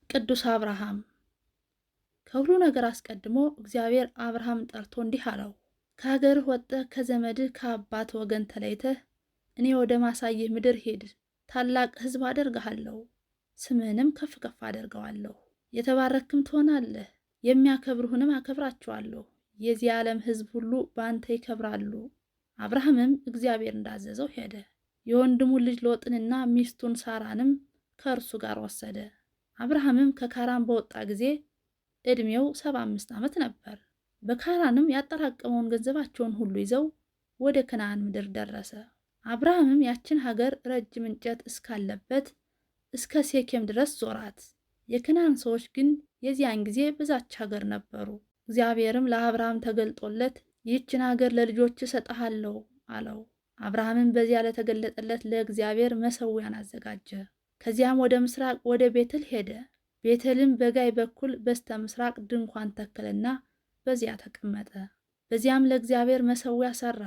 ቅዱስ አብርሃም። ከሁሉ ነገር አስቀድሞ እግዚአብሔር አብርሃም ጠርቶ እንዲህ አለው፣ ከሀገርህ ወጥተህ ከዘመድህ ከአባት ወገን ተለይተህ እኔ ወደ ማሳይህ ምድር ሂድ። ታላቅ ሕዝብ አደርግሃለሁ፣ ስምህንም ከፍ ከፍ አደርገዋለሁ። የተባረክም ትሆናለህ፣ የሚያከብሩህንም አከብራቸዋለሁ። የዚህ ዓለም ሕዝብ ሁሉ በአንተ ይከብራሉ። አብርሃምም እግዚአብሔር እንዳዘዘው ሄደ። የወንድሙን ልጅ ሎጥንና ሚስቱን ሳራንም ከእርሱ ጋር ወሰደ። አብርሃምም ከካራን በወጣ ጊዜ ዕድሜው 75 ዓመት ነበር። በካራንም ያጠራቀመውን ገንዘባቸውን ሁሉ ይዘው ወደ ከነዓን ምድር ደረሰ። አብርሃምም ያችን ሀገር ረጅም እንጨት እስካለበት እስከ ሴኬም ድረስ ዞራት። የከነዓን ሰዎች ግን የዚያን ጊዜ በዛች ሀገር ነበሩ። እግዚአብሔርም ለአብርሃም ተገልጦለት ይህችን ሀገር ለልጆች እሰጥሃለሁ አለው። አብርሃምም በዚያ ለተገለጠለት ለእግዚአብሔር መሠዊያን አዘጋጀ። ከዚያም ወደ ምስራቅ ወደ ቤተል ሄደ። ቤተልም በጋይ በኩል በስተ ምስራቅ ድንኳን ተከለና በዚያ ተቀመጠ። በዚያም ለእግዚአብሔር መሠዊያ ሠራ፣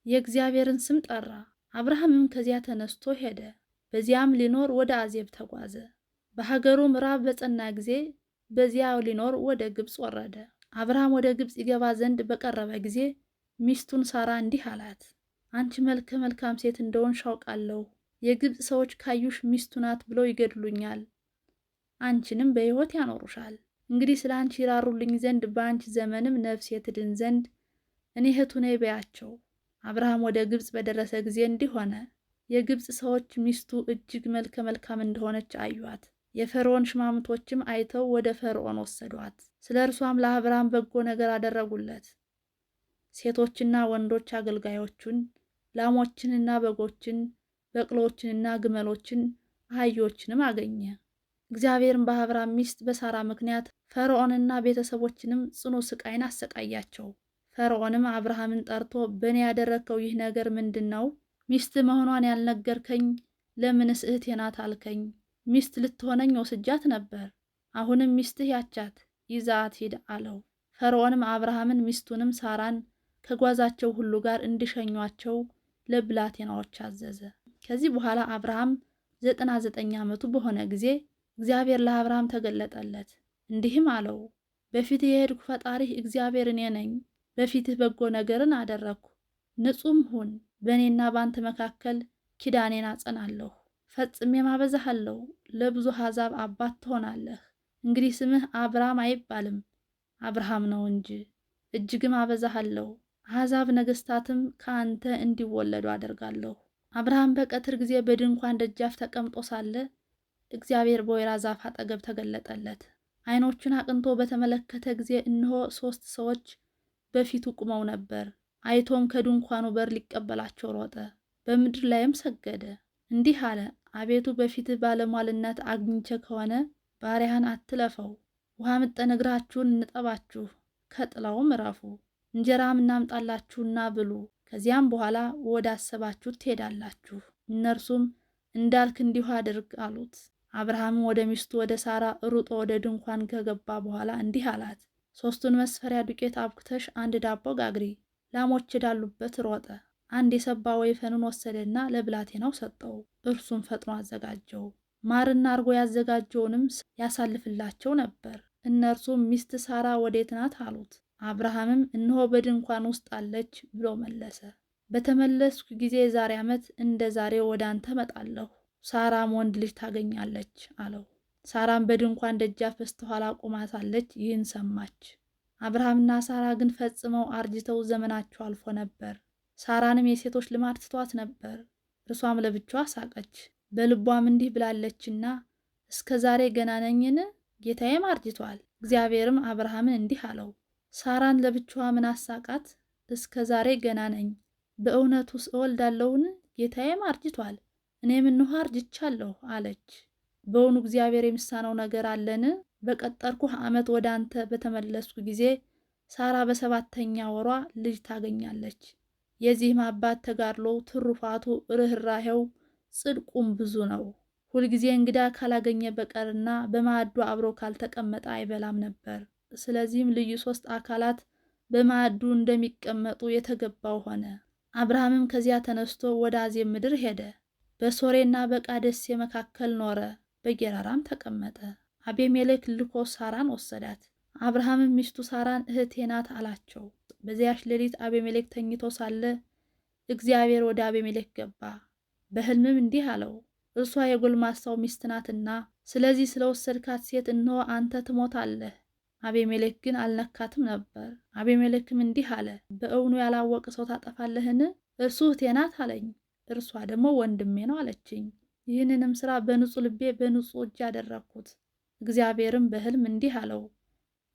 የእግዚአብሔርን ስም ጠራ። አብርሃምም ከዚያ ተነስቶ ሄደ። በዚያም ሊኖር ወደ አዜብ ተጓዘ። በሀገሩ ምዕራብ በጸና ጊዜ በዚያ ሊኖር ወደ ግብፅ ወረደ። አብርሃም ወደ ግብፅ ይገባ ዘንድ በቀረበ ጊዜ ሚስቱን ሳራ እንዲህ አላት፣ አንቺ መልከ መልካም ሴት እንደሆንሽ አውቃለሁ። የግብፅ ሰዎች ካዩሽ ሚስቱ ናት ብለው ይገድሉኛል፣ አንቺንም በሕይወት ያኖሩሻል። እንግዲህ ስለ አንቺ ይራሩልኝ ዘንድ በአንቺ ዘመንም ነፍሴ ትድን ዘንድ እኔ እህቱ ነኝ በያቸው። አብርሃም ወደ ግብፅ በደረሰ ጊዜ እንዲህ ሆነ፣ የግብፅ ሰዎች ሚስቱ እጅግ መልከ መልካም እንደሆነች አዩአት። የፈርዖን ሽማምቶችም አይተው ወደ ፈርዖን ወሰዷት። ስለ እርሷም ለአብርሃም በጎ ነገር አደረጉለት። ሴቶችና ወንዶች አገልጋዮቹን፣ ላሞችንና በጎችን፣ በቅሎችንና ግመሎችን፣ አህዮችንም አገኘ። እግዚአብሔርም በአብርሃም ሚስት በሳራ ምክንያት ፈርዖንና ቤተሰቦችንም ጽኑ ስቃይን አሰቃያቸው። ፈርዖንም አብርሃምን ጠርቶ በእኔ ያደረግከው ይህ ነገር ምንድን ነው? ሚስት መሆኗን ያልነገርከኝ ለምንስ እህቴ ናት አልከኝ? ሚስት ልትሆነኝ ወስጃት ነበር። አሁንም ሚስትህ ያቻት፣ ይዛት ሂድ አለው። ፈርዖንም አብርሃምን ሚስቱንም ሳራን ከጓዛቸው ሁሉ ጋር እንዲሸኟቸው ለብላቴናዎች አዘዘ። ከዚህ በኋላ አብርሃም 99 ዓመቱ በሆነ ጊዜ እግዚአብሔር ለአብርሃም ተገለጠለት፣ እንዲህም አለው፣ በፊትህ የሄድኩ ፈጣሪህ እግዚአብሔር እኔ ነኝ። በፊትህ በጎ ነገርን አደረግኩ። ንጹም ሁን። በእኔና በአንተ መካከል ኪዳኔን አጸናለሁ፣ ፈጽሜም አበዛሃለሁ። ለብዙ አሕዛብ አባት ትሆናለህ። እንግዲህ ስምህ አብርሃም አይባልም አብርሃም ነው እንጂ፣ እጅግም አበዛሃለሁ። አሕዛብ ነገሥታትም ከአንተ እንዲወለዱ አደርጋለሁ። አብርሃም በቀትር ጊዜ በድንኳን ደጃፍ ተቀምጦ ሳለ እግዚአብሔር በወይራ ዛፍ አጠገብ ተገለጠለት። ዓይኖቹን አቅንቶ በተመለከተ ጊዜ እነሆ 3 ሰዎች በፊቱ ቁመው ነበር። አይቶም ከድንኳኑ በር ሊቀበላቸው ሮጠ፣ በምድር ላይም ሰገደ። እንዲህ አለ፣ አቤቱ በፊትህ ባለሟልነት አግኝቼ ከሆነ ባሪያህን አትለፈው። ውሃ ምጠን እግራችሁን እንጠባችሁ፣ ከጥላውም እረፉ። እንጀራም እናምጣላችሁና ብሉ፣ ከዚያም በኋላ ወደ አሰባችሁት ትሄዳላችሁ። እነርሱም እንዳልክ እንዲሁ አድርግ አሉት። አብርሃምም ወደ ሚስቱ ወደ ሳራ ሩጦ ወደ ድንኳን ከገባ በኋላ እንዲህ አላት፣ 3 መስፈሪያ ዱቄት አብክተሽ 1 ዳቦ ጋግሪ። ላሞች ዳሉበት ሮጠ። 1 የሰባ ወይፈንን ወሰደና ለብላቴናው ሰጠው፣ እርሱም ፈጥኖ አዘጋጀው። ማርና አርጎ ያዘጋጀውንም ያሳልፍላቸው ነበር። እነርሱም ሚስት ሳራ ወዴት ናት አሉት። አብርሃምም እነሆ በድንኳን ውስጥ አለች ብሎ መለሰ። በተመለስኩ ጊዜ የዛሬ ዓመት እንደ ዛሬው ወደ አንተ መጣለሁ፣ ሳራም ወንድ ልጅ ታገኛለች አለው። ሳራም በድንኳን ደጃፍ በስተኋላ ቆማ ሳለች ይህን ሰማች። አብርሃምና ሳራ ግን ፈጽመው አርጅተው ዘመናቸው አልፎ ነበር። ሳራንም የሴቶች ልማድ ትቷት ነበር። እርሷም ለብቻዋ ሳቀች፣ በልቧም እንዲህ ብላለችና እስከ ዛሬ ገና ነኝን? ጌታዬም አርጅቷል። እግዚአብሔርም አብርሃምን እንዲህ አለው፣ ሳራን ለብቻዋ ምን አሳቃት? እስከ ዛሬ ገና ነኝ፣ በእውነቱስ እወልዳለሁን? ጌታዬም አርጅቷል፣ እኔም እንሆ አርጅቻለሁ አለች። በውኑ እግዚአብሔር የሚሳነው ነገር አለን? በቀጠርኩህ ዓመት ወደ አንተ በተመለስኩ ጊዜ ሳራ በ7ኛ ወሯ ልጅ ታገኛለች። የዚህም አባት ተጋድሎ ትሩፋቱ፣ ርኅራሄው፣ ጽድቁም ብዙ ነው። ሁልጊዜ እንግዳ ካላገኘ በቀርና በማዕዱ አብሮ ካልተቀመጠ አይበላም ነበር። ስለዚህም ልዩ 3 አካላት በማዕዱ እንደሚቀመጡ የተገባው ሆነ። አብርሃምም ከዚያ ተነስቶ ወደ አዜብ ምድር ሄደ። በሶሬና በቃዴስ መካከል ኖረ፣ በጌራራም ተቀመጠ። አቤሜሌክ ልኮ ሳራን ወሰዳት። አብርሃምም ሚስቱ ሳራን እህቴ ናት አላቸው። በዚያች ሌሊት አቤሜሌክ ተኝቶ ሳለ እግዚአብሔር ወደ አቤሜሌክ ገባ። በሕልምም እንዲህ አለው፣ እርሷ የጎልማሳው ሚስት ናትና ስለዚህ ስለወሰድካት ሴት እነሆ አንተ ትሞታለህ። አቤሜሌክ ግን አልነካትም ነበር። አቤሜሌክም እንዲህ አለ፣ በእውኑ ያላወቀ ሰው ታጠፋለህን? እርሱ እህቴ ናት አለኝ፣ እርሷ ደግሞ ወንድሜ ነው አለችኝ። ይህንንም ሥራ በንጹሕ ልቤ በንጹሕ እጅ አደረግኩት። እግዚአብሔርም በሕልም እንዲህ አለው፣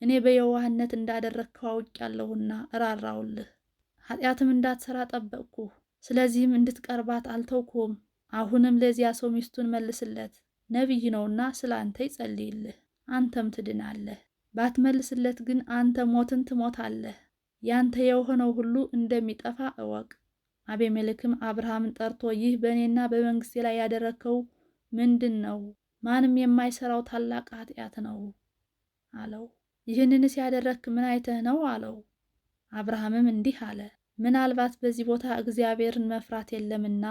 እኔ በየዋህነት እንዳደረግከው አውቄአለሁና እራራውልህ፣ ኃጢአትም እንዳትሰራ ጠበቅኩህ። ስለዚህም እንድትቀርባት አልተውኩም። አሁንም ለዚያ ሰው ሚስቱን መልስለት፣ ነቢይ ነውና ስለ አንተ ይጸልይልህ፣ አንተም ትድናለህ። ባትመልስለት ግን አንተ ሞትን ትሞታለህ። ያንተ የሆነው ሁሉ እንደሚጠፋ እወቅ። አቤሜሌክም አብርሃምን ጠርቶ ይህ በእኔና በመንግስቴ ላይ ያደረግከው ምንድን ነው? ማንም የማይሰራው ታላቅ ኃጢአት ነው አለው። ይህንንስ ያደረግክ ምን አይተህ ነው አለው። አብርሃምም እንዲህ አለ፣ ምናልባት በዚህ ቦታ እግዚአብሔርን መፍራት የለምና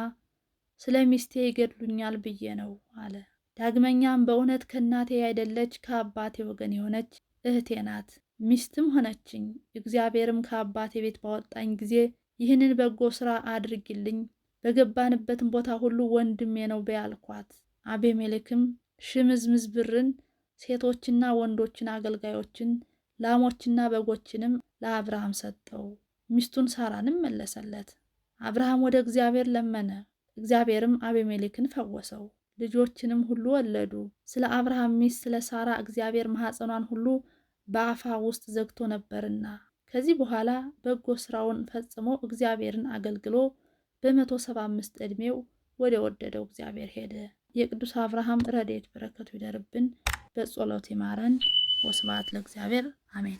ስለ ሚስቴ ይገድሉኛል ብዬ ነው አለ። ዳግመኛም በእውነት ከእናቴ ያይደለች ከአባቴ ወገን የሆነች እህቴ ናት፣ ሚስትም ሆነችኝ። እግዚአብሔርም ከአባቴ ቤት ባወጣኝ ጊዜ ይህንን በጎ ሥራ አድርጊልኝ፣ በገባንበትም ቦታ ሁሉ ወንድሜ ነው በያልኳት። አቤሜሌክም ሽምዝምዝ ብርን፣ ሴቶችና ወንዶችን አገልጋዮችን፣ ላሞችና በጎችንም ለአብርሃም ሰጠው። ሚስቱን ሳራንም መለሰለት። አብርሃም ወደ እግዚአብሔር ለመነ። እግዚአብሔርም አቤሜሌክን ፈወሰው፣ ልጆችንም ሁሉ ወለዱ። ስለ አብርሃም ሚስት ስለ ሳራ እግዚአብሔር ማኅፀኗን ሁሉ በአፋ ውስጥ ዘግቶ ነበርና። ከዚህ በኋላ በጎ ሥራውን ፈጽሞ እግዚአብሔርን አገልግሎ በ175 ዕድሜው ወደ ወደደው እግዚአብሔር ሄደ። የቅዱስ አብርሃም ረድኤት በረከቱ ይደርብን፣ በጸሎት ይማረን። ወስብሐት ለእግዚአብሔር አሜን።